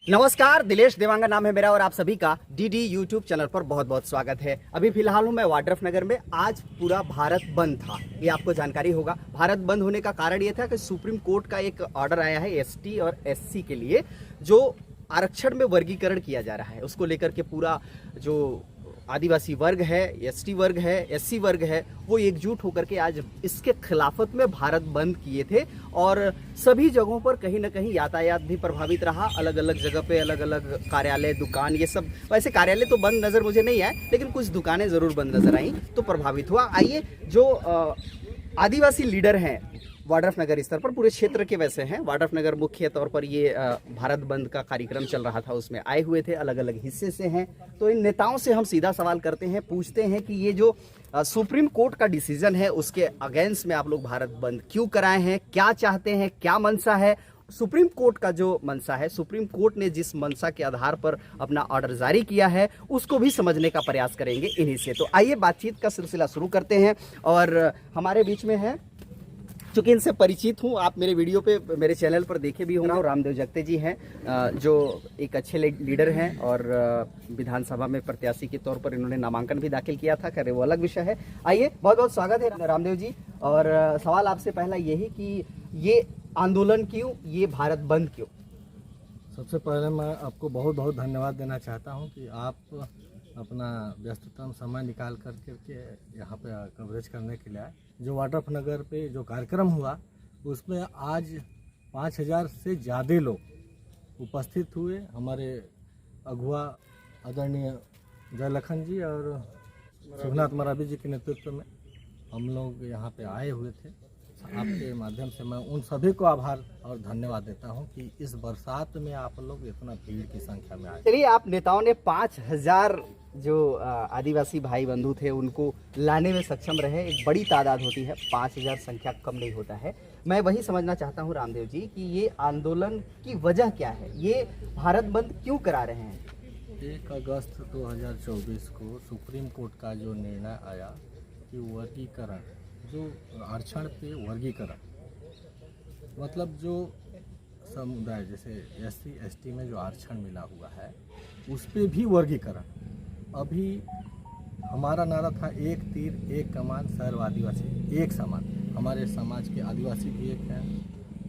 नमस्कार, दिलेश देवांगा नाम है मेरा और आप सभी का डीडी यूट्यूब चैनल पर बहुत बहुत स्वागत है। अभी फिलहाल हूं मैं वाड्रफ नगर में। आज पूरा भारत बंद था, ये आपको जानकारी होगा। भारत बंद होने का कारण ये था कि सुप्रीम कोर्ट का एक ऑर्डर आया है एसटी और एससी के लिए, जो आरक्षण में वर्गीकरण किया जा रहा है। उसको लेकर के पूरा जो आदिवासी वर्ग है, एसटी वर्ग है, एससी वर्ग है, वो एकजुट होकर के आज इसके खिलाफत में भारत बंद किए थे। और सभी जगहों पर कहीं ना कहीं यातायात भी प्रभावित रहा। अलग अलग जगह पे अलग अलग कार्यालय, दुकान, ये सब, वैसे कार्यालय तो बंद नज़र मुझे नहीं आए, लेकिन कुछ दुकानें ज़रूर बंद नज़र आई तो प्रभावित हुआ। आइए, जो आदिवासी लीडर हैं वाड्रफ नगर स्तर पर, पूरे क्षेत्र के वैसे हैं, वाड्रफ नगर मुख्य तौर पर ये भारत बंद का कार्यक्रम चल रहा था, उसमें आए हुए थे, अलग अलग हिस्से से हैं। तो इन नेताओं से हम सीधा सवाल करते हैं, पूछते हैं कि ये जो सुप्रीम कोर्ट का डिसीजन है उसके अगेंस्ट में आप लोग भारत बंद क्यों कराए हैं, क्या चाहते हैं, क्या मंशा है। सुप्रीम कोर्ट का जो मंशा है, सुप्रीम कोर्ट ने जिस मंशा के आधार पर अपना ऑर्डर जारी किया है, उसको भी समझने का प्रयास करेंगे इन्हीं से। तो आइए बातचीत का सिलसिला शुरू करते हैं। और हमारे बीच में है, चूँकि इनसे परिचित हूँ, आप मेरे वीडियो पे, मेरे चैनल पर देखे भी होंगे, रामदेव जगते जी हैं, जो एक अच्छे लीडर हैं और विधानसभा में प्रत्याशी के तौर पर इन्होंने नामांकन भी दाखिल किया था। खैर वो अलग विषय है। आइए, बहुत बहुत स्वागत है रामदेव जी। और सवाल आपसे पहला यही कि ये आंदोलन क्यों, ये भारत बंद क्यों? सबसे पहले मैं आपको बहुत बहुत धन्यवाद देना चाहता हूं कि आप अपना व्यस्ततम समय निकाल करके यहाँ पे कवरेज करने के लिए आए। जो वाड्रफ नगर पे जो कार्यक्रम हुआ उसमें आज 5000 से ज़्यादा लोग उपस्थित हुए। हमारे अगुआ आदरणीय जयलखन जी और शिवनाथ मरावी जी के नेतृत्व में हम लोग यहाँ पे आए हुए थे। आपके माध्यम से मैं उन सभी को आभार और धन्यवाद देता हूं कि इस बरसात में आप लोग इतना भीड़ की संख्या में आए। चलिए, आप नेताओं ने 5000 जो आदिवासी भाई बंधु थे उनको लाने में सक्षम रहे। एक बड़ी तादाद होती है, 5000 संख्या कम नहीं होता है। मैं वही समझना चाहता हूं रामदेव जी कि ये आंदोलन की वजह क्या है, ये भारत बंद क्यों करा रहे हैं? 1 अगस्त 2024 को सुप्रीम कोर्ट का जो निर्णय आया कि वर्गीकरण, जो आरक्षण पे वर्गीकरण, मतलब जो समुदाय जैसे एससी एसटी में जो आरक्षण मिला हुआ है उस पे भी वर्गीकरण। अभी हमारा नारा था एक तीर एक कमान, सर्व आदिवासी एक समान। हमारे समाज के आदिवासी भी एक हैं,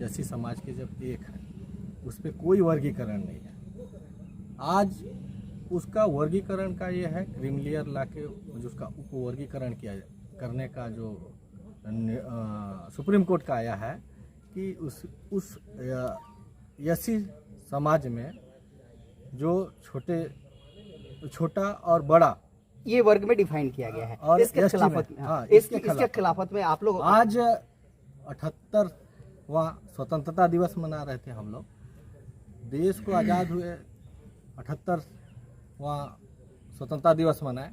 एससी समाज के जब एक हैं, उस पर कोई वर्गीकरण नहीं है। आज उसका वर्गीकरण का ये है, क्रीमिलियर ला के जो उसका उपवर्गीकरण किया करने का जो सुप्रीम कोर्ट का आया है कि उस एससी समाज में जो छोटा और बड़ा ये वर्ग में डिफाइन किया गया है और इसके खिलाफत में आप लोग आज 78वां स्वतंत्रता दिवस मना रहे थे। हम लोग देश को आज़ाद हुए 78वां स्वतंत्रता दिवस मनाए।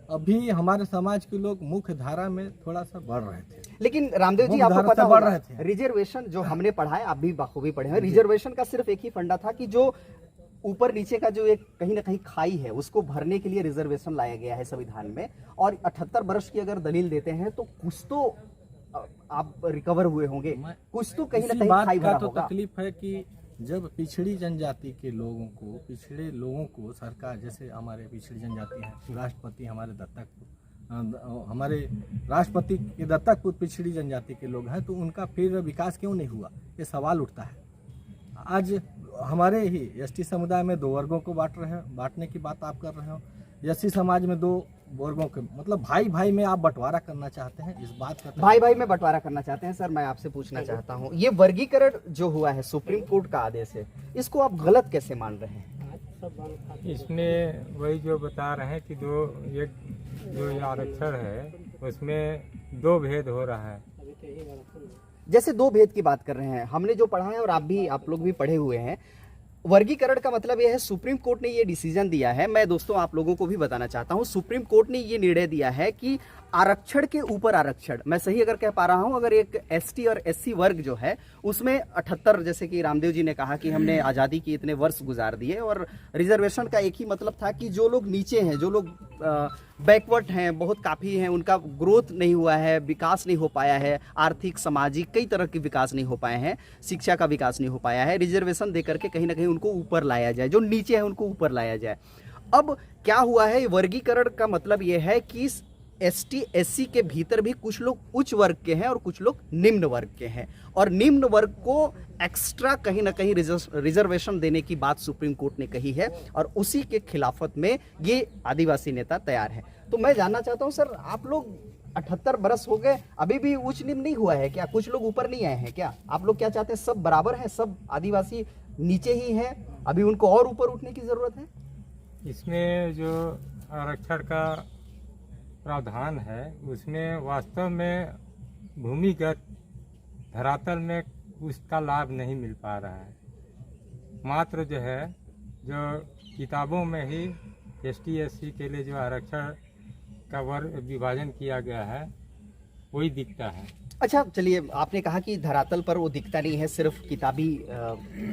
अभी हमारे समाज के लोग मुख्य धारा में थोड़ा सा बढ़ रहे थे, लेकिन रामदेव जी आपको पता होगा रिजर्वेशन जो हमने पढ़ा है, आप भी बखूबी पढ़े हैं, रिजर्वेशन का सिर्फ एक ही फंडा था कि जो ऊपर नीचे का जो एक कहीं ना कहीं खाई है उसको भरने के लिए रिजर्वेशन लाया गया है संविधान में। और 78 वर्ष की अगर दलील देते हैं तो कुछ तो आप रिकवर हुए होंगे, कुछ तो कहीं ना कहीं खाई भरा होगा। तकलीफ है कि जब पिछड़ी जनजाति के लोगों को, पिछड़े लोगों को सरकार, जैसे हमारे पिछड़ी जनजाति है, राष्ट्रपति हमारे राष्ट्रपति के दत्तक पिछड़ी जनजाति के लोग हैं, तो उनका फिर विकास क्यों नहीं हुआ, ये सवाल उठता है। आज हमारे ही एसटी समुदाय में 2 वर्गों को बांटने की बात आप कर रहे हो। एससी समाज में 2 वर्गों के, मतलब भाई भाई में आप बंटवारा करना चाहते हैं, इस बात का भाई भाई में बंटवारा करना चाहते हैं। सर, मैं आपसे पूछना चाहता हूं, ये वर्गीकरण जो हुआ है सुप्रीम कोर्ट का आदेश है, इसको आप गलत कैसे मान रहे हैं? इसमें वही जो बता रहे हैं कि जो आरक्षण है उसमें 2 भेद हो रहा है। जैसे 2 भेद की बात कर रहे हैं, हमने जो पढ़ा है और आप लोग भी पढ़े हुए हैं। वर्गीकरण का मतलब यह है, सुप्रीम कोर्ट ने ये डिसीजन दिया है। मैं दोस्तों आप लोगों को भी बताना चाहता हूं, सुप्रीम कोर्ट ने ये निर्णय दिया है कि आरक्षण के ऊपर आरक्षण, मैं सही अगर कह पा रहा हूं, अगर एक एसटी और एससी वर्ग जो है उसमें 78, जैसे कि रामदेव जी ने कहा कि हमने आज़ादी की इतने वर्ष गुजार दिए, और रिजर्वेशन का एक ही मतलब था कि जो लोग नीचे हैं, जो लोग बैकवर्ड हैं, बहुत काफ़ी हैं, उनका ग्रोथ नहीं हुआ है, विकास नहीं हो पाया है, आर्थिक सामाजिक कई तरह के विकास नहीं हो पाए हैं, शिक्षा का विकास नहीं हो पाया है। रिजर्वेशन दे करके कहीं ना कहीं उनको ऊपर लाया जाए, जो नीचे है उनको ऊपर लाया जाए। अब क्या हुआ है, वर्गीकरण का मतलब ये है कि ST SC के भीतर भी कुछ लोग उच्च वर्ग के हैं और कुछ लोग निम्न वर्ग के हैं, और निम्न वर्ग को एक्स्ट्रा कहीं ना कहीं रिजर्वेशन देने की बात सुप्रीम कोर्ट ने कही है, और उसी के खिलाफत में ये आदिवासी नेता तैयार है। तो मैं जानना चाहता हूं सर, आप लोग 78 बरस हो गए, अभी भी उच्च निम्न नहीं हुआ है क्या? कुछ लोग ऊपर नहीं आए हैं क्या? आप लोग क्या चाहते हैं, सब बराबर हैं, सब आदिवासी नीचे ही हैं, अभी उनको और ऊपर उठने की जरूरत है? इसमें जो आरक्षण का प्रावधान है उसमें वास्तव में भूमिगत धरातल में उसका लाभ नहीं मिल पा रहा है। मात्र जो है, जो किताबों में ही ST SC के लिए जो आरक्षण का वर्ग विभाजन किया गया है वही दिखता है। अच्छा चलिए, आपने कहा कि धरातल पर वो दिखता नहीं है, सिर्फ किताबी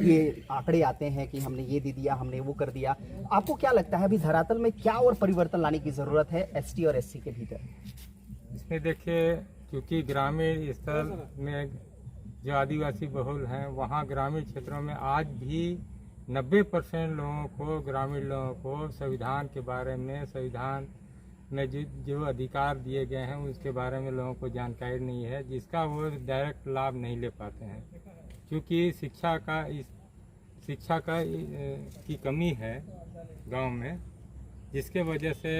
ये आंकड़े आते हैं कि हमने ये दे दिया, हमने वो कर दिया। आपको क्या लगता है अभी धरातल में क्या और परिवर्तन लाने की ज़रूरत है ST और SC के भीतर? इसमें देखिए, क्योंकि ग्रामीण स्तर में जो आदिवासी बहुल हैं, वहाँ ग्रामीण क्षेत्रों में आज भी 90% लोगों को, ग्रामीण लोगों को संविधान के बारे में, संविधान में जो अधिकार दिए गए हैं उसके बारे में लोगों को जानकारी नहीं है, जिसका वो डायरेक्ट लाभ नहीं ले पाते हैं। क्योंकि शिक्षा की कमी है गांव में, जिसके वजह से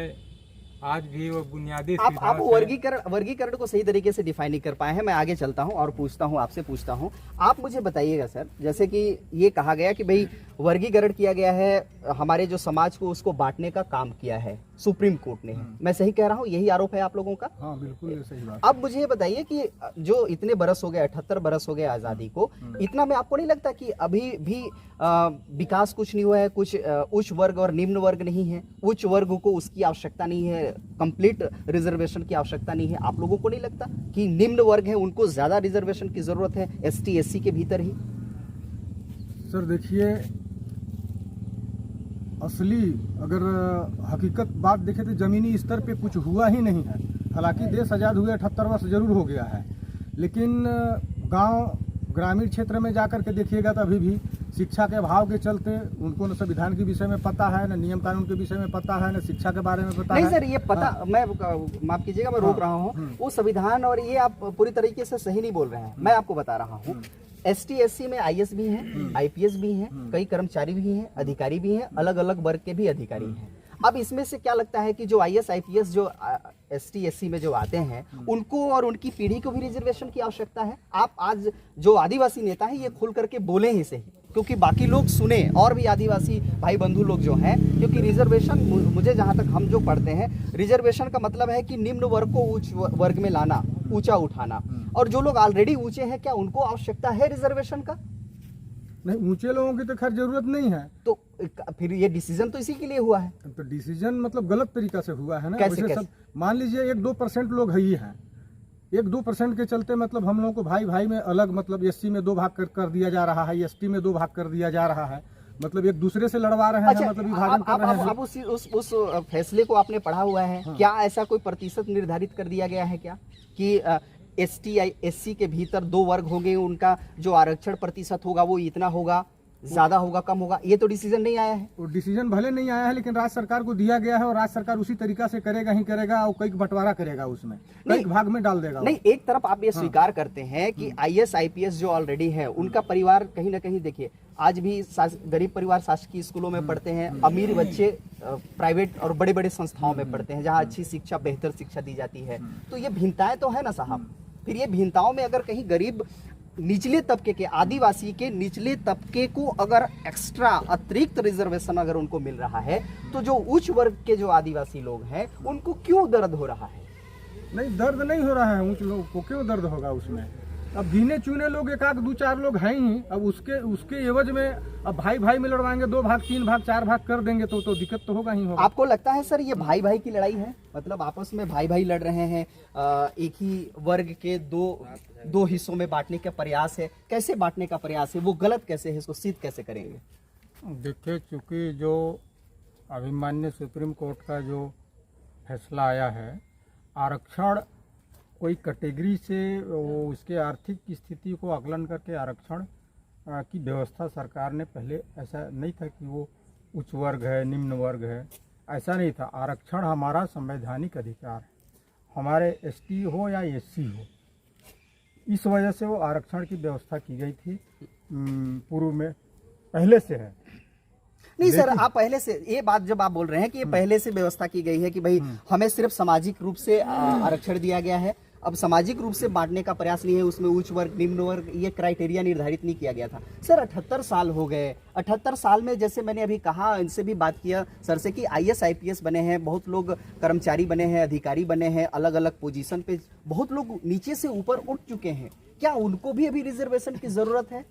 आज भी वो बुनियादी आप वर्गीकरण को सही तरीके से डिफाइन नहीं कर पाए हैं। मैं आगे चलता हूं और आपसे पूछता हूं। आप मुझे बताइएगा सर, जैसे कि ये कहा गया कि भाई वर्गीकरण किया गया है, हमारे जो समाज को उसको बांटने का काम किया है सुप्रीम कोर्ट ने। मैं सही कह रहा हूं? यही आरोप है आप लोगों का? हाँ बिल्कुल सही बात। अब मुझे ये बताइए कि जो इतने बरस हो गए, 78 बरस हो गए आज़ादी को, इतना में आपको नहीं लगता कि अभी भी विकास कुछ नहीं हुआ है? कुछ उच्च वर्ग और निम्न वर्ग नहीं है, उच्च वर्ग को उसकी आवश्यकता नहीं है, कंप्लीट रिजर्वेशन की आवश्यकता नहीं है। आप लोगों को नहीं लगता कि निम्न वर्ग है उनको ज्यादा रिजर्वेशन की जरूरत है ST SC के भीतर ही? सर देखिए, असली अगर हकीकत बात देखें तो ज़मीनी स्तर पे कुछ हुआ ही नहीं है। हालांकि देश आज़ाद हुए 78 वर्ष जरूर हो गया है, लेकिन गांव ग्रामीण क्षेत्र में जाकर के देखिएगा तो अभी भी शिक्षा के अभाव के चलते उनको न संविधान के विषय में पता है, न नियम कानून के विषय में पता है, न शिक्षा के बारे में पता है। नहीं सर, ये पता मैं माफ कीजिएगा, मैं रोक रहा हूँ। वो संविधान और ये आप पूरी तरीके से सही नहीं बोल रहे हैं। मैं आपको बता रहा हूँ, ST SC में IS भी हैं, IPS भी हैं, कई कर्मचारी भी हैं, अधिकारी भी हैं, अलग अलग वर्ग के भी अधिकारी हैं। अब इसमें से क्या लगता है कि जो IS IPS जो ST SC में जो आते हैं उनको और उनकी पीढ़ी को भी रिजर्वेशन की आवश्यकता है? आप आज जो आदिवासी नेता हैं ये खुल करके बोले ही सही, क्योंकि बाकी लोग सुने, और भी आदिवासी भाई बंधु लोग जो हैं, क्योंकि रिजर्वेशन, मुझे जहाँ तक हम जो पढ़ते हैं, रिजर्वेशन का मतलब है कि निम्न वर्ग को उच्च वर्ग में लाना, ऊंचा उठाना। और जो लोग ऑलरेडी ऊंचे हैं, क्या उनको आवश्यकता है रिजर्वेशन का? नहीं, ऊंचे लोगों की तो खैर जरूरत नहीं है। तो फिर ये डिसीजन तो इसी के लिए हुआ है। तो डिसीजन मतलब गलत तरीका से हुआ है ना। कैसे? सब मान लीजिए 1-2% लोग ही हैं, 1-2% के चलते मतलब हम लोगों को भाई भाई में अलग, मतलब SC में 2 भाग कर दिया जा रहा है, ST में 2 भाग कर दिया जा रहा है, मतलब एक दूसरे से लड़वा रहे हैं। अच्छा, मतलब विभाजन कर रहे हैं। आप उस फैसले को आपने पढ़ा हुआ है? हाँ। क्या ऐसा कोई प्रतिशत निर्धारित कर दिया गया है क्या कि ST SC के भीतर 2 वर्ग होंगे, उनका जो आरक्षण प्रतिशत होगा वो इतना होगा, ज्यादा होगा, कम होगा? ये तो डिसीजन नहीं आया है। वो डिसीजन भले नहीं आया है, लेकिन राज्य सरकार को दिया गया है और राज्य सरकार उसी तरीका से करेगा ही करेगा, और कई बंटवारा करेगा, उसमें कई भाग में डाल देगा। नहीं, एक तरफ आप ये स्वीकार करते हैं कि IS IPS जो ऑलरेडी है उनका परिवार कहीं ना कहीं, देखिए आज भी गरीब परिवार शासकीय स्कूलों में पढ़ते हैं, अमीर बच्चे प्राइवेट और बड़े बड़े संस्थाओं में पढ़ते हैं जहाँ अच्छी शिक्षा, बेहतर शिक्षा दी जाती है। तो ये भिन्नताएं तो है ना साहब। फिर ये भिन्नताओं में अगर कहीं गरीब निचले तबके के, आदिवासी के निचले तबके को अगर एक्स्ट्रा अतिरिक्त रिजर्वेशन अगर उनको मिल रहा है, तो जो उच्च वर्ग के जो आदिवासी लोग हैं उनको क्यों दर्द हो रहा है? नहीं, दर्द नहीं हो रहा है। उच्च लोगों को क्यों दर्द होगा उसमें? अब गिने चुने लोग, 1-2-4 लोग हैं ही। अब उसके एवज में अब भाई भाई में लड़वाएंगे, 2 भाग 3 भाग 4 भाग कर देंगे तो दिक्कत तो होगा ही होगा। आपको लगता है सर ये भाई भाई की लड़ाई है? मतलब आपस में भाई भाई लड़ रहे हैं, एक ही वर्ग के दो हिस्सों में बांटने का प्रयास है। कैसे बांटने का प्रयास है? वो गलत कैसे है? इसको सिद्ध कैसे करेंगे? देखिए, चूंकि जो अभिमान्य सुप्रीम कोर्ट का जो फैसला आया है, आरक्षण कोई कैटेगरी से वो उसके आर्थिक स्थिति को आकलन करके आरक्षण की व्यवस्था सरकार ने पहले ऐसा नहीं था कि वो उच्च वर्ग है निम्न वर्ग है, ऐसा नहीं था। आरक्षण हमारा संवैधानिक अधिकार है, हमारे एसटी हो या एससी हो, इस वजह से वो आरक्षण की व्यवस्था की गई थी। पूर्व में पहले से है। नहीं सर, आप पहले से ये बात जब आप बोल रहे हैं कि ये पहले से व्यवस्था की गई है कि भाई हमें सिर्फ सामाजिक रूप से आरक्षण दिया गया है, अब सामाजिक रूप से बांटने का प्रयास नहीं है, उसमें उच्च वर्ग निम्न वर्ग ये क्राइटेरिया निर्धारित नहीं किया गया था। सर 78 साल हो गए, 78 साल में जैसे मैंने अभी कहा, इनसे भी बात किया सर से कि IAS IPS बने हैं, बहुत लोग कर्मचारी बने हैं, अधिकारी बने हैं, अलग अलग पोजीशन पे बहुत लोग नीचे से ऊपर उठ चुके हैं, क्या उनको भी अभी रिजर्वेशन की जरूरत है?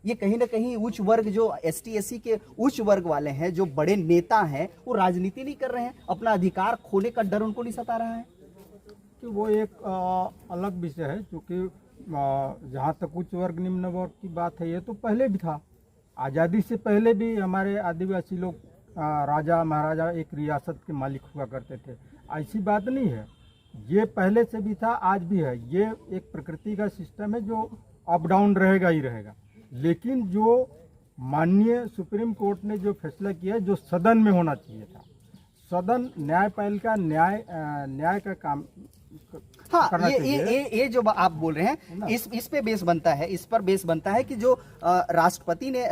ये कहीं ना कहीं उच्च वर्ग जो ST SC के उच्च वर्ग वाले हैं, जो बड़े नेता हैं, वो राजनीति नहीं कर रहे हैं, अपना अधिकार खोने का डर उनको नहीं सता रहा है? कि वो एक अलग विषय है, क्योंकि जहाँ तक उच्च वर्ग निम्न वर्ग की बात है, ये तो पहले भी था। आज़ादी से पहले भी हमारे आदिवासी लोग राजा महाराजा एक रियासत के मालिक हुआ करते थे, ऐसी बात नहीं है। ये पहले से भी था, आज भी है। ये एक प्रकृति का सिस्टम है जो अप डाउन रहेगा ही रहेगा। लेकिन जो माननीय सुप्रीम कोर्ट ने जो फैसला किया है, जो सदन में होना चाहिए था, सदन न्यायपालिका न्याय का काम हाँ, करना चाहिए। ये जो आप बोल रहे हैं, इस पे बेस बनता है, इस पर बेस बनता है कि जो राष्ट्रपति ने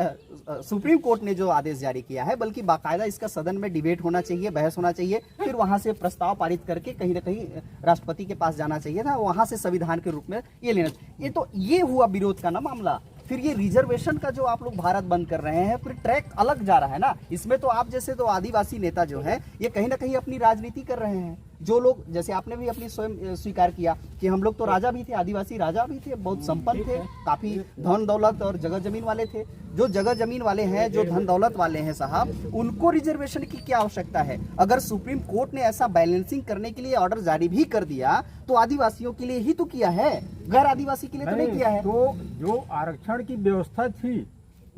सुप्रीम कोर्ट ने जो आदेश जारी किया है, बल्कि बाकायदा इसका सदन में डिबेट होना चाहिए, बहस होना चाहिए, फिर वहां से प्रस्ताव पारित करके कहीं ना कहीं राष्ट्रपति के पास जाना चाहिए था, वहां से संविधान के रूप में ये लेना। ये हुआ विरोध का ना मामला। फिर ये रिजर्वेशन का जो आप लोग भारत बंद कर रहे हैं, फिर ट्रैक अलग जा रहा है ना। इसमें तो आप जैसे तो आदिवासी नेता जो है, ये कहीं ना कहीं अपनी राजनीति कर रहे हैं। जो लोग, जैसे आपने भी अपनी स्वयं स्वीकार किया कि हम लोग तो राजा भी थे, आदिवासी राजा भी थे, बहुत संपन्न थे, काफी धन दौलत और जगह जमीन वाले थे। जो जगह जमीन वाले हैं, जो धन दौलत वाले हैं साहब, उनको रिजर्वेशन की क्या आवश्यकता है? अगर सुप्रीम कोर्ट ने ऐसा बैलेंसिंग करने के लिए ऑर्डर जारी भी कर दिया, तो आदिवासियों के लिए ही तो किया है, गैर आदिवासी के लिए तो नहीं किया है। तो जो आरक्षण की व्यवस्था थी,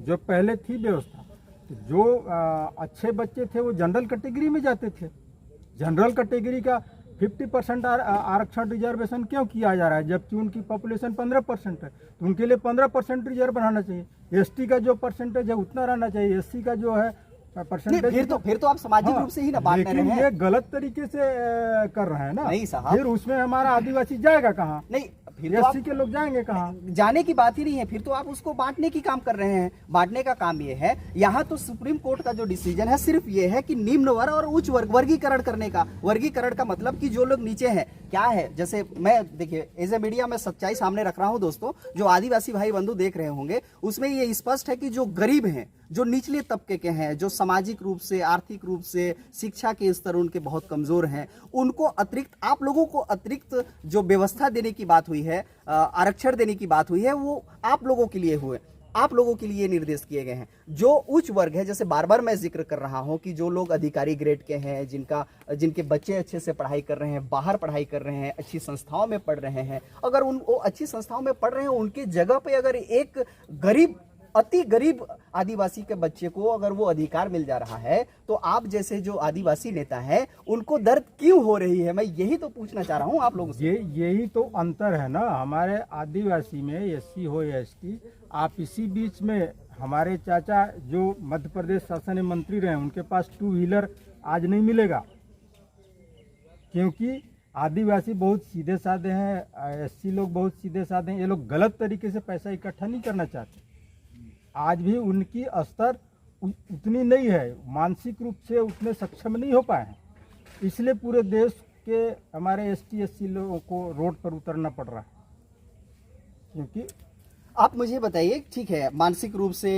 जो पहले थी व्यवस्था, जो अच्छे बच्चे थे वो जनरल कैटेगरी में जाते थे। जनरल कैटेगरी का 50% आरक्षण रिजर्वेशन क्यों किया जा रहा है, जबकि उनकी पॉपुलेशन 15% है? तो उनके लिए 15% रिजर्व बनाना चाहिए। ST का जो परसेंटेज है उतना रहना चाहिए, SC का जो है परसेंटेज। फिर तो आप सामाजिक रूप से ही ना बांट रहे हैं। ये गलत तरीके से कर रहे हैं ना। नहीं साहब, फिर उसमें हमारा आदिवासी जाएगा कहाँ? नहीं, फिर तो SC के लोग जाएंगे कहाँ? जाने की बात ही नहीं है। फिर तो आप उसको बांटने की काम कर रहे हैं। बांटने का काम ये है, यहाँ तो सुप्रीम कोर्ट का जो डिसीजन है सिर्फ ये है कि निम्न वर्ग और उच्च वर्ग वर्गीकरण करने का। वर्गीकरण का मतलब कि जो लोग नीचे हैं, क्या है, जैसे मैं देखिए एज ए मीडिया में सच्चाई सामने रख रहा हूं दोस्तों, जो आदिवासी भाई बंधु देख रहे होंगे, उसमें ये स्पष्ट है कि जो गरीब हैं, जो निचले तबके के हैं, जो सामाजिक रूप से, आर्थिक रूप से, शिक्षा के स्तर उनके बहुत कमजोर हैं, उनको अतिरिक्त, आप लोगों को अतिरिक्त जो व्यवस्था देने की बात हुई है, आरक्षण देने की बात हुई है, वो आप लोगों के लिए हुए, आप लोगों के लिए निर्देश किए गए हैं। जो उच्च वर्ग है, जैसे बार बार मैं जिक्र कर रहा हूं कि जो लोग अधिकारी ग्रेड के हैं, जिनके बच्चे अच्छे से पढ़ाई कर रहे हैं, बाहर पढ़ाई कर रहे हैं, अच्छी संस्थाओं में पढ़ रहे हैं, अगर वो अच्छी संस्थाओं में पढ़ रहे हैं, उनकी जगह पे अगर एक गरीब, अति गरीब आदिवासी के बच्चे को अगर वो अधिकार मिल जा रहा है, तो आप जैसे जो आदिवासी नेता हैं, उनको दर्द क्यों हो रही है? मैं यही तो पूछना चाह रहा हूं आप लोगों से। यही तो अंतर है ना हमारे आदिवासी में, SC हो या ST। आप इसी बीच में हमारे चाचा जो मध्य प्रदेश शासन मंत्री रहे, उनके पास 2 व्हीलर आज नहीं मिलेगा, क्योंकि आदिवासी बहुत सीधे साधे हैं, SC लोग बहुत सीधे साधे हैं। ये लोग गलत तरीके से पैसा इकट्ठा नहीं करना चाहते। आज भी उनकी स्तर उतनी नहीं है, मानसिक रूप से उतने सक्षम नहीं हो पाए हैं, इसलिए पूरे देश के हमारे ST SC लोगों को रोड पर उतरना पड़ रहा है। क्योंकि आप मुझे बताइए, ठीक है, मानसिक रूप से,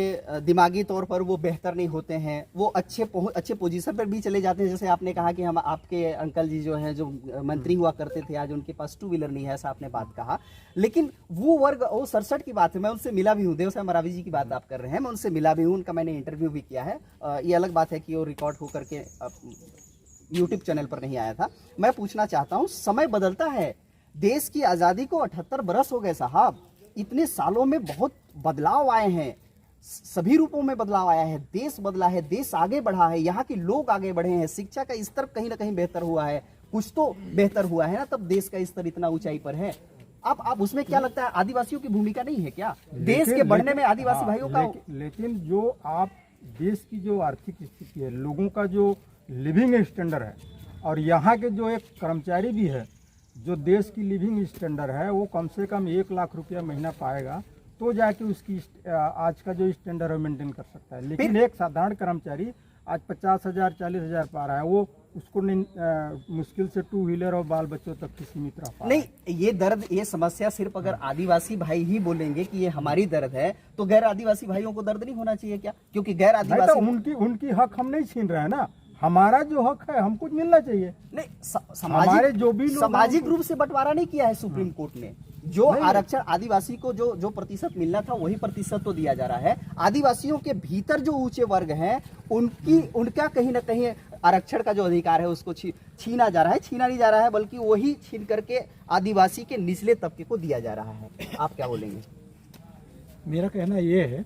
दिमागी तौर पर वो बेहतर नहीं होते हैं, वो अच्छे पोजीशन पर भी चले जाते हैं। जैसे आपने कहा कि हम, आपके अंकल जी जो हैं, जो मंत्री हुआ करते थे, आज उनके पास 2 व्हीलर नहीं है, ऐसा आपने बात कहा। लेकिन वो वर्ग, वो 67 की बात है, मैं उनसे मिला भी हूँ, देव साहब मरावी जी की बात आप कर रहे हैं, मैं उनसे मिला भी हूँ, उनका मैंने इंटरव्यू भी किया है। ये अलग बात है कि वो रिकॉर्ड होकर के यूट्यूब चैनल पर नहीं आया था। मैं पूछना चाहता हूँ, समय बदलता है, देश की आज़ादी को 78 बरस हो गए साहब, इतने सालों में बहुत बदलाव आए हैं, सभी रूपों में बदलाव आया है, देश बदला है, देश आगे बढ़ा है, यहाँ के लोग आगे बढ़े हैं, शिक्षा का स्तर कहीं ना कहीं बेहतर हुआ है, कुछ तो बेहतर हुआ है ना, तब देश का स्तर इतना ऊंचाई पर है। आप उसमें क्या लगता है, आदिवासियों की भूमिका नहीं है क्या देश के बढ़ने में आदिवासी भाइयों का? लेकिन जो आप देश की जो आर्थिक स्थिति है, लोगों का जो लिविंग स्टैंडर्ड है, और यहाँ के जो एक कर्मचारी भी है, जो देश की लिविंग स्टैंडर्ड है वो कम से कम 1 लाख रुपया महीना पाएगा तो जाके उसकी आज का जो स्टैंडर्ड है मेंटेन कर सकता है। लेकिन एक साधारण कर्मचारी आज 50,000 40,000 पा रहा है, वो उसको मुश्किल से 2 व्हीलर और बाल बच्चों तक की सीमित रह पा रहा है। नहीं, ये दर्द, ये समस्या सिर्फ अगर आदिवासी भाई ही बोलेंगे कि ये हमारी दर्द है, तो गैर आदिवासी भाइयों को दर्द नहीं होना चाहिए क्या? क्योंकि गैर नहीं, आदिवासी तो उनकी हक हम नहीं छीन रहे हैं ना, हमारा जो हक है हमको मिलना चाहिए। नहीं, हमारे जो भी लोग सामाजिक रूप से बंटवारा नहीं किया है सुप्रीम कोर्ट ने। जो आरक्षण आदिवासी को जो प्रतिशत मिलना था वही प्रतिशत तो दिया जा रहा है। आदिवासियों के भीतर जो ऊंचे वर्ग हैं उनका कहीं ना कहीं आरक्षण का जो अधिकार है उसको छीना जा रहा है। छीना नहीं जा रहा है, बल्कि वही छीन करके आदिवासी के निचले तबके को दिया जा रहा है। आप क्या बोलेंगे? मेरा कहना ये है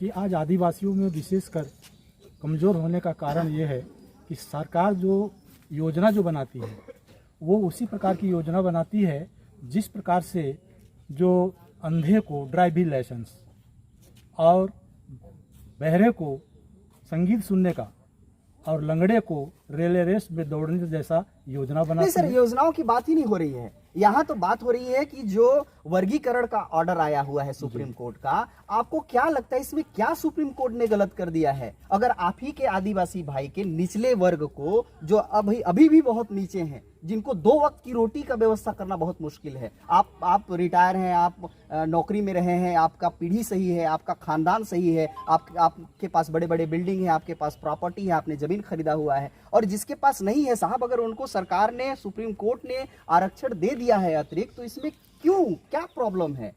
कि आज आदिवासियों में विशेषकर कमज़ोर होने का कारण ये है कि सरकार जो योजना जो बनाती है वो उसी प्रकार की योजना बनाती है जिस प्रकार से जो अंधे को ड्राइविंग लाइसेंस और बहरे को संगीत सुनने का और लंगड़े को रेले रेस में दौड़ने जैसा योजना बनाती नहीं सर, है। योजनाओं की बात ही नहीं हो रही है यहाँ। तो बात हो रही है कि जो वर्गीकरण का ऑर्डर आया हुआ है सुप्रीम कोर्ट का, आपको क्या लगता है इसमें क्या सुप्रीम कोर्ट ने गलत कर दिया है? अगर आप ही के आदिवासी भाई के निचले वर्ग को, जो अभी भी बहुत नीचे हैं, जिनको 2 वक्त की रोटी का व्यवस्था करना बहुत मुश्किल है, आप रिटायर हैं, आप नौकरी में रहे हैं, आपका पीढ़ी सही है, आपका खानदान सही है, आपके पास बड़े बड़े बिल्डिंग है, आपके पास प्रॉपर्टी है, आपने जमीन खरीदा हुआ है, और जिसके पास नहीं है साहब, अगर उनको सरकार ने, सुप्रीम कोर्ट ने आरक्षण दे दिया है अतिरिक्त, तो इसमें क्यों, क्या प्रॉब्लम है,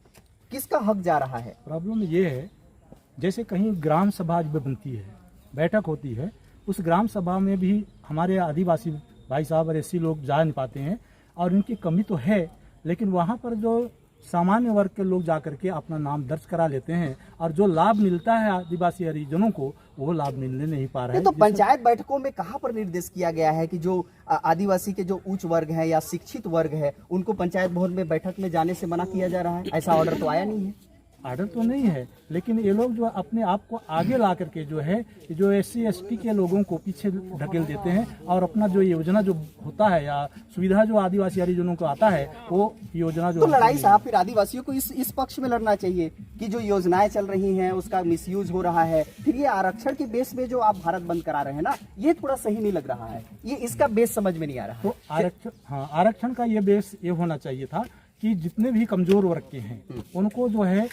किसका हक जा रहा है? प्रॉब्लम ये है, जैसे कहीं ग्राम सभा जब बनती है, बैठक होती है, उस ग्राम सभा में भी हमारे आदिवासी भाई साहब और ऐसी लोग जा नहीं पाते हैं, और इनकी कमी तो है, लेकिन वहाँ पर जो सामान्य वर्ग के लोग जा करके अपना नाम दर्ज करा लेते हैं, और जो लाभ मिलता है आदिवासी हरिजनों को वो लाभ मिलने नहीं पा रहा है। तो पंचायत बैठकों में कहाँ पर निर्देश किया गया है कि जो आदिवासी के जो उच्च वर्ग है या शिक्षित वर्ग है उनको पंचायत भवन में बैठक में जाने से मना किया जा रहा है? ऐसा ऑर्डर तो आया नहीं है। आर्डर तो नहीं है, लेकिन ये लोग जो अपने आप को आगे ला करके जो है, जो SC ST के लोगों को पीछे ढकेल देते हैं, और अपना जो योजना जो होता है या सुविधा जो आदिवासी हरिजनों को आता है वो योजना जो तो लड़ाई साहब फिर आदिवासियों को इस पक्ष में लड़ना चाहिए कि जो योजनाएं चल रही हैं उसका मिसयूज हो रहा है। फिर ये आरक्षण के बेस में जो आप भारत बंद करा रहे हैं ना, ये थोड़ा सही नहीं लग रहा है, ये इसका बेस समझ में नहीं आ रहा। तो आरक्षण का ये बेस ये होना चाहिए था कि जितने भी कमजोर वर्ग के हैं उनको जो है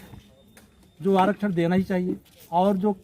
जो आरक्षण देना ही चाहिए, और जो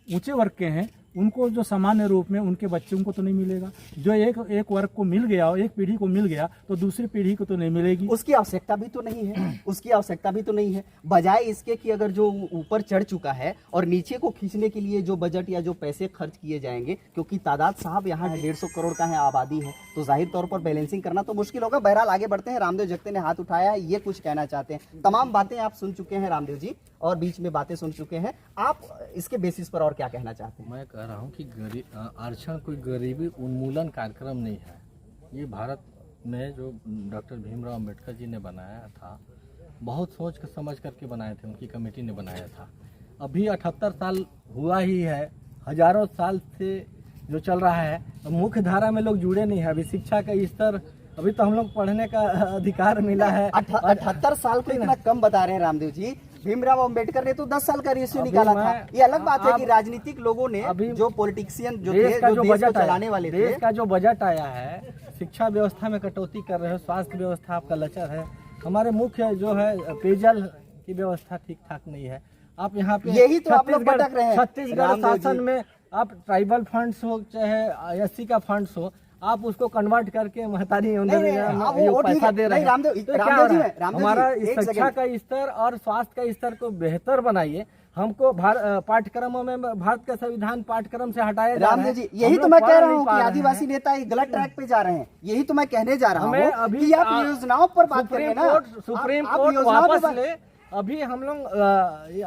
ऊंचे वर्ग के हैं उनको जो सामान्य रूप में उनके बच्चों को तो नहीं मिलेगा। जो एक वर्ग को मिल गया और एक पीढ़ी को मिल गया तो दूसरी पीढ़ी को तो नहीं मिलेगी। उसकी आवश्यकता भी तो नहीं है, उसकी आवश्यकता भी तो नहीं है। बजाय इसके कि अगर जो ऊपर चढ़ चुका है और नीचे को खींचने के लिए जो बजट या जो पैसे खर्च किए जाएंगे, क्योंकि तादाद साहब यहाँ 150 करोड़ का है आबादी है, तो जाहिर तौर पर बैलेंसिंग करना तो मुश्किल होगा। बहरहाल आगे बढ़ते हैं। रामदेव जगते ने हाथ उठाया है, ये कुछ कहना चाहते हैं। तमाम बातें आप सुन चुके हैं रामदेव जी, और बीच में बातें सुन चुके हैं आप, इसके बेसिस पर और क्या कहना चाहते हैं? मैं कह रहा हूँ कि आरक्षण कोई गरीबी उन्मूलन कार्यक्रम नहीं है। ये भारत में जो डॉक्टर भीमराव अंबेडकर जी ने बनाया था, बहुत सोच कर समझ करके बनाए थे, उनकी कमेटी ने बनाया था। अभी 78 साल हुआ ही है, हजारों साल से जो चल रहा है, मुख्य धारा में लोग जुड़े नहीं है। अभी शिक्षा का स्तर, अभी तो हम लोग पढ़ने का अधिकार मिला है। 78 साल को इतना कम बता रहे हैं रामदेव जी। भीमराव अंबेडकर ने तो 10 साल का रेशियो निकाला था। ये अलग बात है कि राजनीतिक लोगों ने, जो पॉलिटिशियन जो थे, जो देश को चलाने वाले थे, देश का जो बजट आया है, शिक्षा व्यवस्था में कटौती कर रहे हो, स्वास्थ्य व्यवस्था आपका लचर है, हमारे मुख्य जो है पेयजल की व्यवस्था ठीक ठाक नहीं है। आप यहाँ पे यही तो आप लोग भटक रहे हैं। छत्तीसगढ़ शासन में आप ट्राइबल फंड्स हो चाहे SC का फंड्स हो, आप उसको कन्वर्ट करके महतारी पैसा दे रहे हैं। तो क्या हो रहा है? हमारा शिक्षा का स्तर और स्वास्थ्य का स्तर को बेहतर बनाइए। हमको पाठ्यक्रमों में भारत का संविधान पाठ्यक्रम से हटाया जा रहा है। रामदेव जी, यही तो मैं कह रहा हूँ कि आदिवासी नेता एक गलत ट्रैक पे जा रहे हैं। यही तो मैं कहने जा रहा हूँ कि आप योजनाओं पर बात करें ना, सुप्रीम कोर्ट वापस ले। अभी हम लोग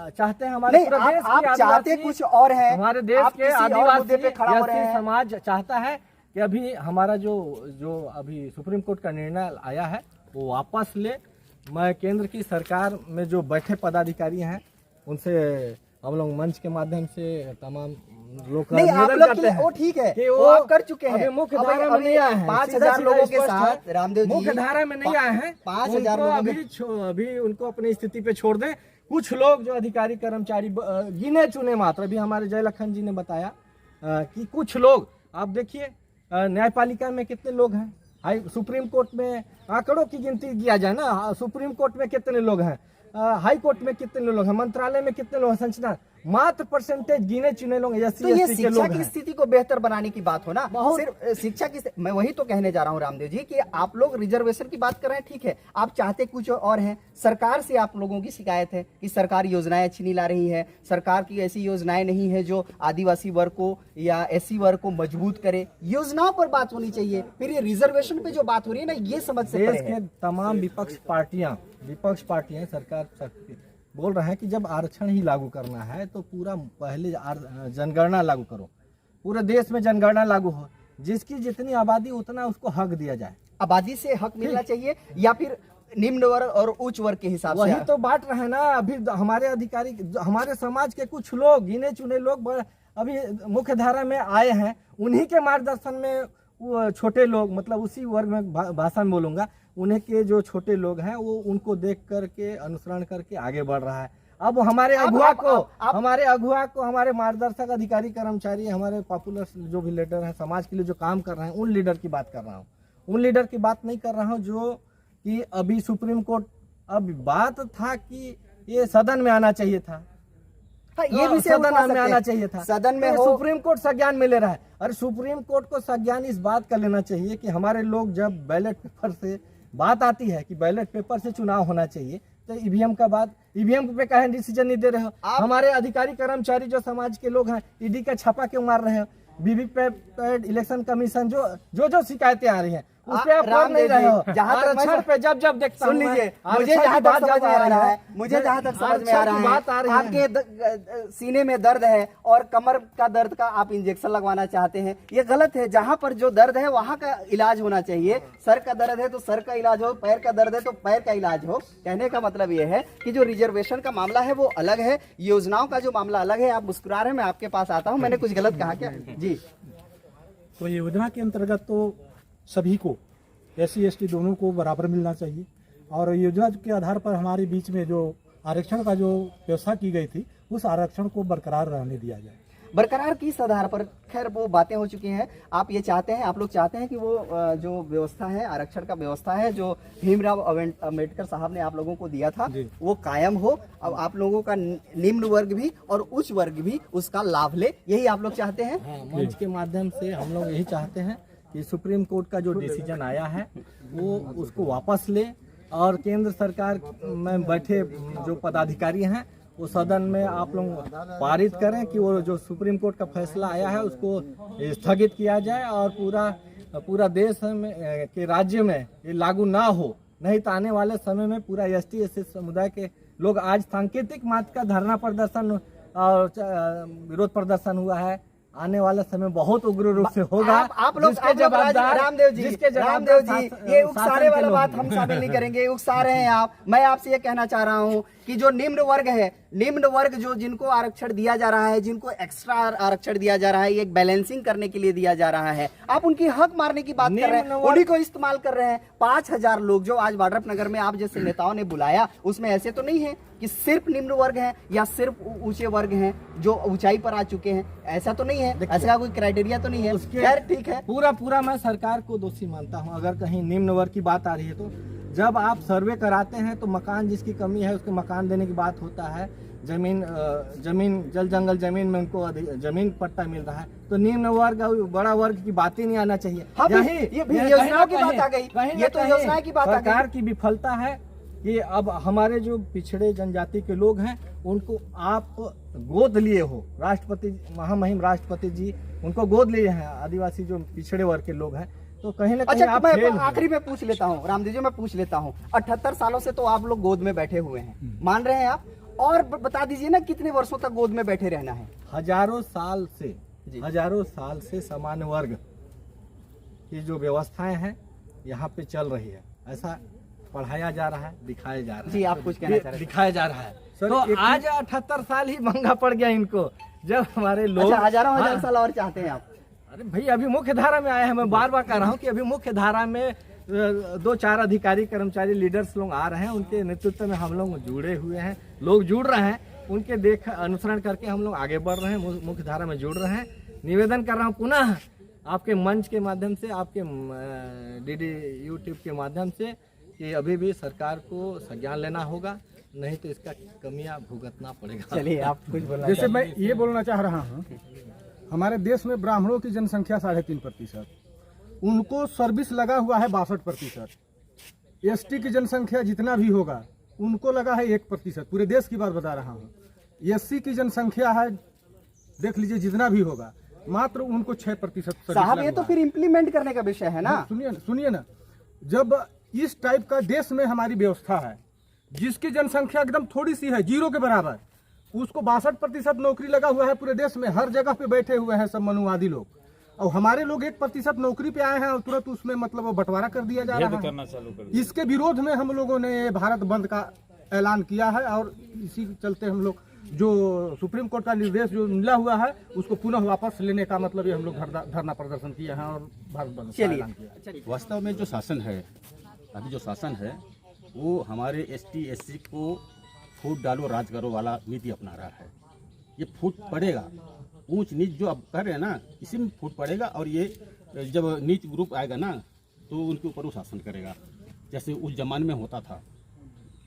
चाहते हैं हमारे पूरे देश आप चाहते कुछ और है, हमारे देश के आदिवासी समाज चाहता है कि अभी हमारा जो जो अभी सुप्रीम कोर्ट का निर्णय आया है वो वापस ले। मैं केंद्र की सरकार में जो बैठे पदाधिकारी हैं उनसे हम लोग मंच के माध्यम से तमाम लोग नहीं, आप लोग के लिए वो ठीक है, कि वो आप कर चुके हैं। अभी मुख्य अब धारा में नहीं आए हैं। 5,000 लोगों के साथ रामदेव जी मुख्य धारा में नहीं आए हैं। 5,000 उनको लोगों अभी उनको अपनी स्थिति पे छोड़ दें। कुछ लोग जो अधिकारी कर्मचारी गिने चुने मात्र, अभी हमारे जयलखन जी ने बताया कि कुछ लोग, आप देखिए न्यायपालिका में कितने लोग हैं, हाई सुप्रीम कोर्ट में आंकड़ों की गिनती किया जाए ना, सुप्रीम कोर्ट में कितने लोग हैं, हाई कोर्ट में कितने लोग हैं, मंत्रालय में कितने लोग हैं, संचालन मात्र परसेंटेज गिने चुने लोग तो ये शिक्षा की स्थिति को बेहतर बनाने की बात हो ना। सिर्फ शिक्षा की, मैं वही तो कहने जा रहा हूँ रामदेव जी कि आप लोग रिजर्वेशन की बात कर रहे हैं, ठीक है, आप चाहते कुछ और हैं। सरकार से आप लोगों की शिकायत है कि सरकार योजनाएं अच्छी नहीं ला रही है, सरकार की ऐसी योजनाएं नहीं है जो आदिवासी वर्ग को या एससी वर्ग को मजबूत करे। योजनाओं पर बात होनी चाहिए। फिर ये रिजर्वेशन पे जो बात हो रही है ना, ये समझ से देश के तमाम विपक्ष पार्टियां सरकार बोल रहे हैं कि जब आरक्षण ही लागू करना है तो पूरा पहले जनगणना लागू करो, पूरे देश में जनगणना लागू हो, जिसकी जितनी आबादी उतना उसको हक दिया जाए। आबादी से हक मिलना चाहिए या फिर निम्न वर्ग और उच्च वर्ग के हिसाब से? वही तो बांट रहे हैं ना। अभी हमारे अधिकारी, हमारे समाज के कुछ लोग, गिने चुने लोग अभी मुख्य धारा में आए हैं, उन्हीं के मार्गदर्शन में वो छोटे लोग, मतलब उसी वर्ग में भाषा में बोलूंगा, उन्हें के जो छोटे लोग हैं वो उनको देख करके अनुसरण करके आगे बढ़ रहा है। अब हमारे अगुआ को हमारे मार्गदर्शक अधिकारी कर्मचारी, हमारे पॉपुलर जो भी लीडर हैं, समाज के लिए जो काम कर रहे हैं, उन लीडर की बात कर रहा हूँ। उन लीडर की बात नहीं कर रहा हूँ जो कि अभी सुप्रीम कोर्ट, अब बात था कि ये सदन में आना चाहिए था, ये भी सदन में आना चाहिए था, सदन में हो। सुप्रीम कोर्ट संज्ञान में ले रहा है। और सुप्रीम कोर्ट को संज्ञान इस बात का लेना चाहिए कि हमारे लोग, जब बैलेट पेपर से बात आती है कि बैलेट पेपर से चुनाव होना चाहिए, तो ईवीएम का बात, ईवीएम पे कहे डिसीजन नहीं दे रहे हो। हमारे अधिकारी कर्मचारी जो समाज के लोग हैं, ईडी का छापा क्यों मार रहे हो? वीवीपैट इलेक्शन कमीशन जो शिकायतें आ रही हैं उस पे आप कर नहीं रहे हो। आरक्षण पे जब देखता हूं, सुन लीजिए, मुझे जहां तक समझ में आ रहा है, मुझे जहां तक समझ में आ रहा है, आपके सीने में दर्द है और कमर का दर्द का आप इंजेक्शन लगवाना चाहते हैं, ये गलत है। जहां पर जो दर्द है वहां का इलाज होना चाहिए। सर का दर्द है तो सर का इलाज हो, पैर का दर्द है तो पैर का इलाज हो। कहने का मतलब ये है कि जो रिजर्वेशन का मामला है वो अलग है, योजनाओं का जो मामला अलग है। आप मुस्कुरा रहे हैं, मैं आपके पास आता हूं। मैंने कुछ गलत कहा क्या? जी, तो योजना के अंतर्गत तो सभी को, SC ST दोनों को बराबर मिलना चाहिए। और योजना के आधार पर हमारे बीच में जो आरक्षण का जो व्यवस्था की गई थी, उस आरक्षण को बरकरार रहने दिया जाए। बरकरार किस आधार पर? खैर वो बातें हो चुकी हैं। आप ये चाहते हैं, आप लोग चाहते हैं कि वो जो व्यवस्था है, आरक्षण का व्यवस्था है जो भीमराव अम्बेडकर साहब ने आप लोगों को दिया था, वो कायम हो। अब आप लोगों का निम्न वर्ग भी और उच्च वर्ग भी उसका लाभ ले, यही आप लोग चाहते हैं? हाँ, मंच के माध्यम से हम लोग यही चाहते हैं कि सुप्रीम कोर्ट का जो डिसीजन आया है वो उसको वापस ले, और केंद्र सरकार में बैठे जो पदाधिकारी हैं वो सदन में आप लोग पारित करें कि वो जो सुप्रीम कोर्ट का फैसला आया है उसको स्थगित किया जाए और पूरा देश में के राज्य में ये लागू ना हो। नहीं तो आने वाले समय में पूरा ST SC समुदाय के लोग, आज सांकेतिक मात्र का धरना प्रदर्शन और विरोध प्रदर्शन हुआ है, आने वाला समय बहुत उग्र रूप से होगा। आप लोग रामदेव जी, ये उकसारे वाला बात हम शामिल नहीं करेंगे। उकसा रहे हैं आप। मैं आपसे ये कहना चाह रहा हूँ कि जो निम्न वर्ग है, निम्न वर्ग जो जिनको आरक्षण दिया जा रहा है, जिनको एक्स्ट्रा आरक्षण दिया जा रहा है, ये बैलेंसिंग करने के लिए दिया जा रहा है, आप उनकी हक मारने की बात कर रहे हैं, उन्हीं को इस्तेमाल कर रहे हैं। 5,000 लोग जो आज वाड्रफनगर में आप जैसे नेताओं ने बुलाया, उसमें ऐसे तो नहीं है कि सिर्फ निम्न वर्ग हैं या सिर्फ ऊंचे वर्ग हैं जो ऊंचाई पर आ चुके हैं, ऐसा तो नहीं है, ऐसा कोई क्राइटेरिया तो नहीं है। खैर ठीक है, पूरा मैं सरकार को दोषी मानता हूं अगर कहीं निम्न वर्ग की बात आ रही है। तो जब आप सर्वे कराते हैं तो मकान जिसकी कमी है उसको मकान देने की बात होता है, जमीन जल जंगल जमीन में उनको जमीन पट्टा मिल रहा है, तो निम्न वर्ग और बड़ा वर्ग की बात ही नहीं आना चाहिए। ये भी योजनाओं की बात आ गई, ये तो योजना की बात आ गई। सरकार की विफलता है कि अब हमारे जो पिछड़े जनजाति के लोग हैं उनको आप गोद लिए हो, राष्ट्रपति, महामहिम राष्ट्रपति जी उनको गोद लिए हैं, आदिवासी जो पिछड़े वर्ग के लोग हैं, तो कहीं ना कहीं आप मैं आखिरी में पूछ लेता हूँ रामदेव जी, मैं पूछ लेता हूँ, 78 सालों से तो आप लोग गोद में बैठे हुए हैं, मान रहे हैं आप, और बता दीजिए ना कितने वर्षों तक गोद में बैठे रहना है? हजारों साल से सामान्य वर्ग की जो व्यवस्थाएं हैं यहाँ पे चल रही है, ऐसा पढ़ाया जा रहा है, दिखाया जा रहा है। जी, आप कुछ कहना चाह रहे थे? दिखाया जा रहा है। सर, तो एक आज 78 साल ही महंगा पड़ गया इनको, जब हमारे लोग अच्छा, हजारों हजार हाँ। साल और चाहते हैं आप? अरे भाई, अभी मुख्य धारा में आए हैं। मैं बार बार कह रहा हूँ कि अभी मुख्य धारा में 2-4 अधिकारी, कर्मचारी, लीडर्स लोग आ रहे हैं, उनके नेतृत्व में हम लोग जुड़े हुए हैं, लोग जुड़ रहे हैं, उनके अनुसरण करके हम लोग आगे बढ़ रहे हैं, मुख्य धारा में जुड़ रहे हैं। निवेदन कर रहा हूँ पुनः आपके मंच के माध्यम से, आपके डीडी यूट्यूब के माध्यम से, कि अभी भी सरकार को संज्ञान लेना होगा, नहीं तो इसका कमियां भुगतना पड़ेगा। चलिए, आप कुछ बोलना जैसे चाहिए। मैं ये बोलना चाह रहा हूँ, हमारे देश में ब्राह्मणों की जनसंख्या 3.5%, उनको सर्विस लगा हुआ है 62%। एसटी की जनसंख्या जितना भी होगा उनको लगा है 1%, पूरे देश की बात बता रहा हूँ। एससी की जनसंख्या है, देख लीजिए, जितना भी होगा, मात्र उनको 6% साहब, ये तो फिर इम्प्लीमेंट करने का विषय है ना। सुनिए ना, जब इस टाइप का देश में हमारी व्यवस्था है, जिसकी जनसंख्या एकदम थोड़ी सी है, 0 के बराबर, उसको 62% नौकरी लगा हुआ है पूरे देश में, हर जगह पे बैठे हुए हैं सब मनुवादी लोग, और हमारे लोग 1% नौकरी पे आए हैं और तुरंत उसमें मतलब वो बंटवारा कर दिया जा रहा है। इसके विरोध में हम लोगों ने भारत बंद का ऐलान किया है, और इसी के चलते हम लोग जो सुप्रीम कोर्ट का निर्देश जो मिला हुआ है उसको पुनः वापस लेने का मतलब ये हम लोग धरना प्रदर्शन किया है और भारत बंद का ऐलान किया है। वास्तव में जो शासन है, अभी जो शासन है, वो हमारे एसटी एससी को फूट डालो राज करो वाला नीति अपना रहा है। ये फूट पड़ेगा, ऊंच नीच जो अब कर रहे हैं ना, इसी में फूट पड़ेगा, और ये जब नीच ग्रुप आएगा ना तो उनके ऊपर वो शासन करेगा, जैसे उस जमाने में होता था।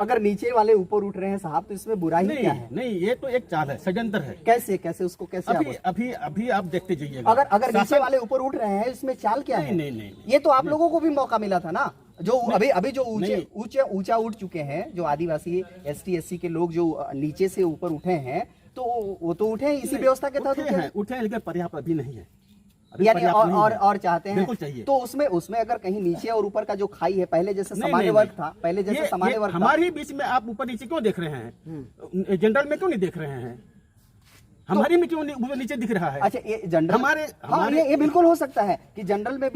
अगर नीचे वाले ऊपर उठ रहे हैं साहब, तो इसमें बुराई नहीं क्या है? नहीं, ये तो एक चाल है, षड्यंत्र है। कैसे उसको कैसे अभी आप- अभी अभी आप देखते जाइएगा। अगर नीचे शासन- वाले ऊपर उठ रहे हैं, इसमें चाल क्या है? नहीं, ये तो आप लोगों को भी मौका मिला था ना, जो अभी जो नहीं। ऊंचा उठ चुके हैं, जो आदिवासी एसटी एससी के लोग जो नीचे से ऊपर उठे हैं, तो वो तो उठे इसी व्यवस्था के तहत उठे हैं, लेकिन पर्याप्त अभी नहीं है। अभी यानी पर्याप्त नहीं है। और चाहते हैं बिल्कुल चाहिए। तो उसमें अगर कहीं नीचे और ऊपर का जो खाई है, पहले जैसे नहीं, सामान्य नहीं, वर्ग नहीं। था, पहले जैसे ये सामान्य वर्ग था, हमारे बीच में आप ऊपर नीचे क्यों देख रहे हैं? जनरल में क्यों नहीं देख रहे हैं? हमारी में क्यों ऊपर नीचे दिख रहा है? अच्छा, ये जनरल ये बिल्कुल हो सकता है कि जनरल में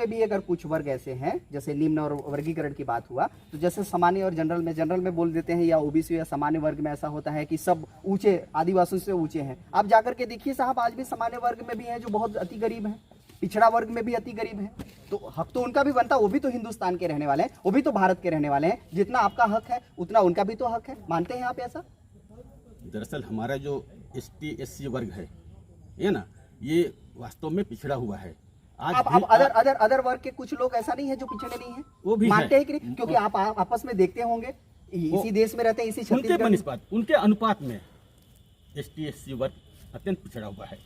भी अगर कुछ वर्ग ऐसे हैं, जैसे निम्न और वर्गीकरण की बात हुआ, तो जैसे सामान्य और जनरल में बोल देते हैं, या ओबीसी या सामान्य वर्ग में ऐसा होता है कि सब ऊंचे आदिवासियों से ऊंचे हैं। आप जाकर के देखिए साहब, आज भी सामान्य वर्ग में भी है जो बहुत अति गरीब है, पिछड़ा वर्ग में भी अति गरीब है, तो हक तो उनका भी बनता, वो भी तो हिंदुस्तान के रहने वाले हैं, वो भी तो भारत के रहने वाले हैं, जितना आपका हक है उतना उनका भी तो हक है। मानते हैं आप ऐसा? दरअसल हमारा जो एसटी एससी वर्ग है, ये ना, ये वास्तव में पिछड़ा हुआ है। आज आप भी अदर वर्ग के कुछ लोग ऐसा नहीं है जो पिछड़े नहीं है, वो भी मानते है। हैं कि नहीं? क्योंकि आप आपस में देखते होंगे, इसी देश में रहते हैं, इसी उनके छत्तीसगढ़ में। बनिस्पत, उनके अनुपात में एसटी एससी वर्ग अत्यंत पिछड़ा हुआ है।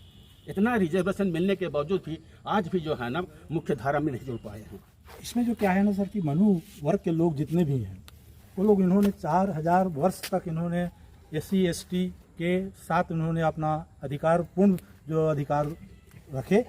इतना रिजर्वेशन मिलने के बावजूद भी आज भी जो है ना, मुख्य धारा में नहीं जुड़ पाए हैं। इसमें जो क्या है ना सर, कि मनु वर्ग के लोग जितने भी हैं, वो लोग इन्होंने 4000 वर्ष तक इन्होंने एससी एसटी के साथ इन्होंने अपना पूर्ण जो अधिकार रखे,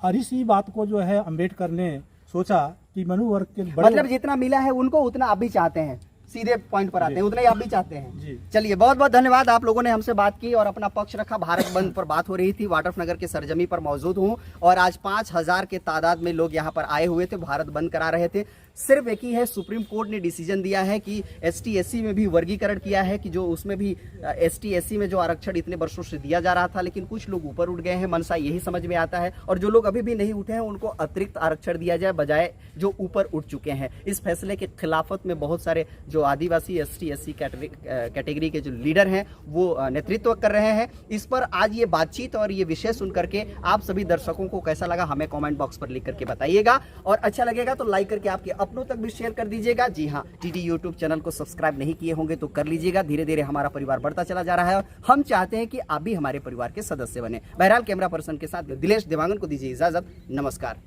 और इसी बात को जो है अम्बेडकर ने सोचा कि मनु वर्ग के मतलब जितना मिला है उनको, उतना आप भी चाहते हैं, सीधे पॉइंट पर आते हैं, उतना ही आप भी चाहते हैं। जी। चलिए, बहुत बहुत धन्यवाद, आप लोगों ने हमसे बात की और अपना पक्ष रखा। भारत बंद पर बात हो रही थी, वाड्रफ नगर के सरजमी पर मौजूद हूँ, और आज 5000 के तादाद में लोग यहाँ पर आए हुए थे, भारत बंद करा रहे थे। सिर्फ एक ही है, सुप्रीम कोर्ट ने डिसीजन दिया है कि एसटी एससी में भी वर्गीकरण किया है, कि जो उसमें भी एसटी एससी में जो आरक्षण इतने वर्षों से दिया जा रहा था, लेकिन कुछ लोग ऊपर उठ गए हैं, मनसा यही समझ में आता है, और जो लोग अभी भी नहीं उठे हैं उनको अतिरिक्त आरक्षण दिया जाए, बजाय जो ऊपर उठ चुके हैं। इस फैसले के खिलाफत में बहुत सारे जो आदिवासी एसटी एससी कैटेगरी के जो लीडर हैं वो नेतृत्व कर रहे हैं। इस पर आज ये बातचीत और ये विषय सुन करके आप सभी दर्शकों को कैसा लगा, हमें कमेंट बॉक्स पर लिख करके बताइएगा, और अच्छा लगेगा तो लाइक करके आपके अपनों तक भी शेयर कर दीजिएगा। जी हाँ, टीडी यूट्यूब चैनल को सब्सक्राइब नहीं किए होंगे तो कर लीजिएगा। धीरे धीरे हमारा परिवार बढ़ता चला जा रहा है और हम चाहते हैं कि आप भी हमारे परिवार के सदस्य बने। बहरहाल, कैमरा पर्सन के साथ दिलेश देवांगन को दीजिए इजाजत। नमस्कार।